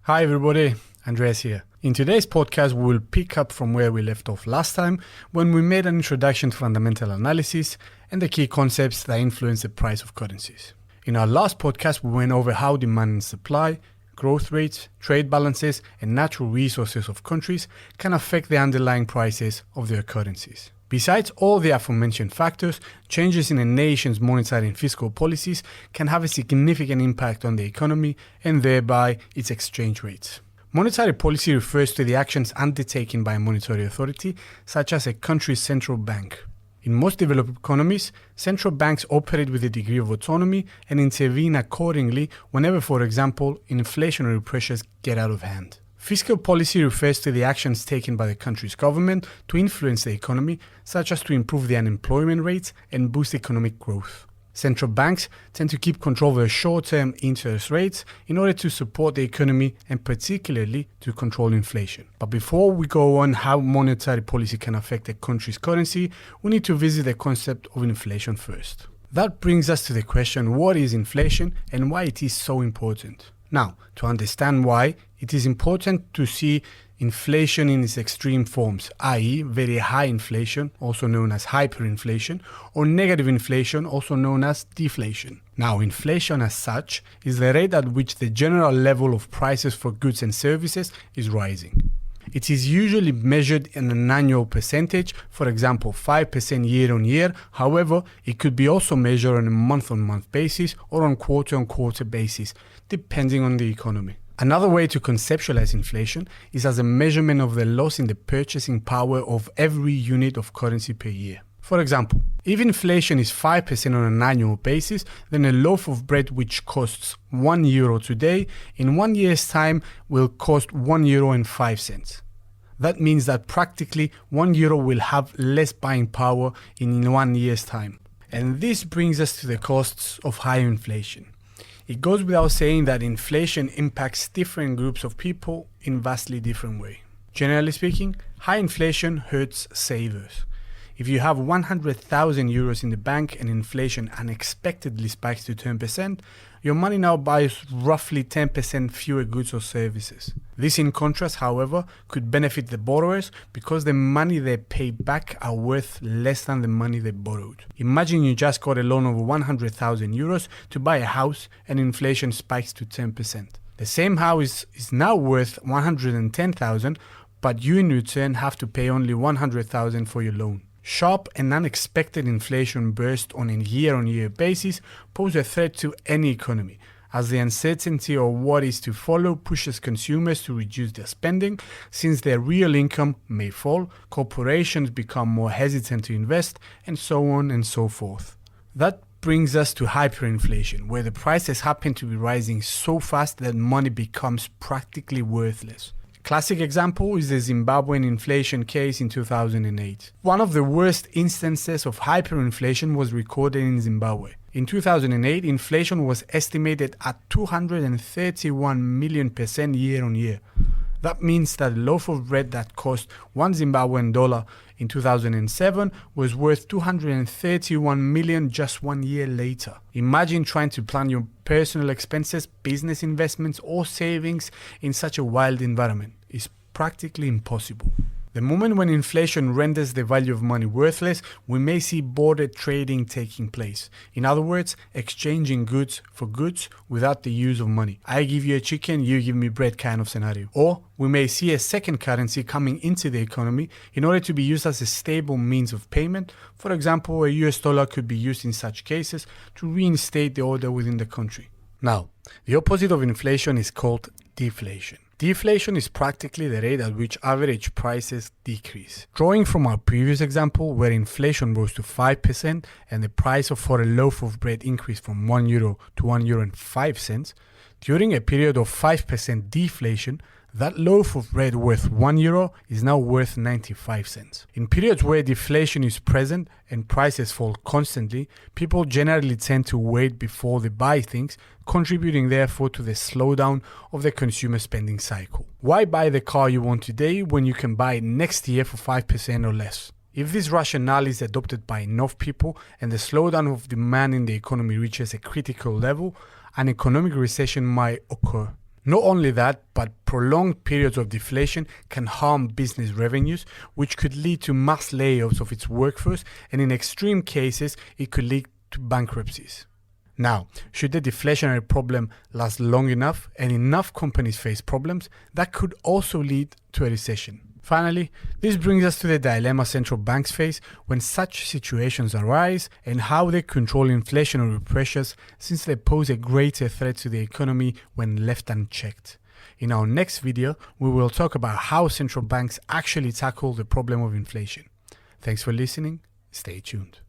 Hi everybody, Andreas here. In today's podcast, we will pick up from where we left off last time when we made an introduction to fundamental analysis and the key concepts that influence the price of currencies. In our last podcast, we went over how demand and supply, growth rates, trade balances, and natural resources of countries can affect the underlying prices of their currencies. Besides all the aforementioned factors, changes in a nation's monetary and fiscal policies can have a significant impact on the economy and thereby its exchange rates. Monetary policy refers to the actions undertaken by a monetary authority, such as a country's central bank. In most developed economies, central banks operate with a degree of autonomy and intervene accordingly whenever, for example, inflationary pressures get out of hand. Fiscal policy refers to the actions taken by the country's government to influence the economy, such as to improve the unemployment rates and boost economic growth. Central banks tend to keep control of their short-term interest rates in order to support the economy and particularly to control inflation. But before we go on how monetary policy can affect a country's currency, we need to visit the concept of inflation first. That brings us to the question, what is inflation and why it is so important? Now, to understand why, it is important to see inflation in its extreme forms, i.e. very high inflation, also known as hyperinflation, or negative inflation, also known as deflation. Now, inflation as such is the rate at which the general level of prices for goods and services is rising. It is usually measured in an annual percentage, for example 5% year on year. However, it could be also measured on a month-on-month basis or on quarter-on-quarter basis, depending on the economy. Another way to conceptualize inflation is as a measurement of the loss in the purchasing power of every unit of currency per year. For example, if inflation is 5% on an annual basis, then a loaf of bread which costs €1 today, in 1 year's time will cost €1.05. That means that practically €1 will have less buying power in 1 year's time. And this brings us to the costs of high inflation. It goes without saying that inflation impacts different groups of people in vastly different ways. Generally speaking, high inflation hurts savers. If you have €100,000 in the bank and inflation unexpectedly spikes to 10%, your money now buys roughly 10% fewer goods or services. This in contrast, however, could benefit the borrowers because the money they pay back are worth less than the money they borrowed. Imagine you just got a loan of €100,000 to buy a house and inflation spikes to 10%. The same house is now worth $110,000, but you in return have to pay only $100,000 for your loan. Sharp and unexpected inflation burst on a year-on-year basis pose a threat to any economy, as the uncertainty of what is to follow pushes consumers to reduce their spending, since their real income may fall, corporations become more hesitant to invest, and so on and so forth. That brings us to hyperinflation, where the prices happen to be rising so fast that money becomes practically worthless. Classic example is the Zimbabwean inflation case in 2008. One of the worst instances of hyperinflation was recorded in Zimbabwe. In 2008, inflation was estimated at 231 million% year on year. That means that a loaf of bread that cost $1 Zimbabwean in 2007 was worth 231 million just 1 year later. Imagine trying to plan your personal expenses, business investments, or savings in such a wild environment. It's practically impossible. The moment when inflation renders the value of money worthless, we may see border trading taking place. In other words, exchanging goods for goods without the use of money. I give you a chicken, you give me bread kind of scenario. Or we may see a second currency coming into the economy in order to be used as a stable means of payment. For example, a US dollar could be used in such cases to reinstate the order within the country. Now, the opposite of inflation is called deflation. Deflation is practically the rate at which average prices decrease. Drawing from our previous example where inflation rose to 5% and the price for a loaf of bread increased from €1 to €1.05, during a period of 5% deflation, that loaf of bread worth €1 is now worth 95 cents. In periods where deflation is present and prices fall constantly, people generally tend to wait before they buy things, contributing therefore to the slowdown of the consumer spending cycle. Why buy the car you want today when you can buy it next year for 5% or less? If this rationale is adopted by enough people and the slowdown of demand in the economy reaches a critical level, an economic recession might occur. Not only that, but prolonged periods of deflation can harm business revenues, which could lead to mass layoffs of its workforce, and in extreme cases, it could lead to bankruptcies. Now, should the deflationary problem last long enough and enough companies face problems, that could also lead to a recession. Finally, this brings us to the dilemma central banks face when such situations arise and how they control inflationary pressures, since they pose a greater threat to the economy when left unchecked. In our next video, we will talk about how central banks actually tackle the problem of inflation. Thanks for listening. Stay tuned.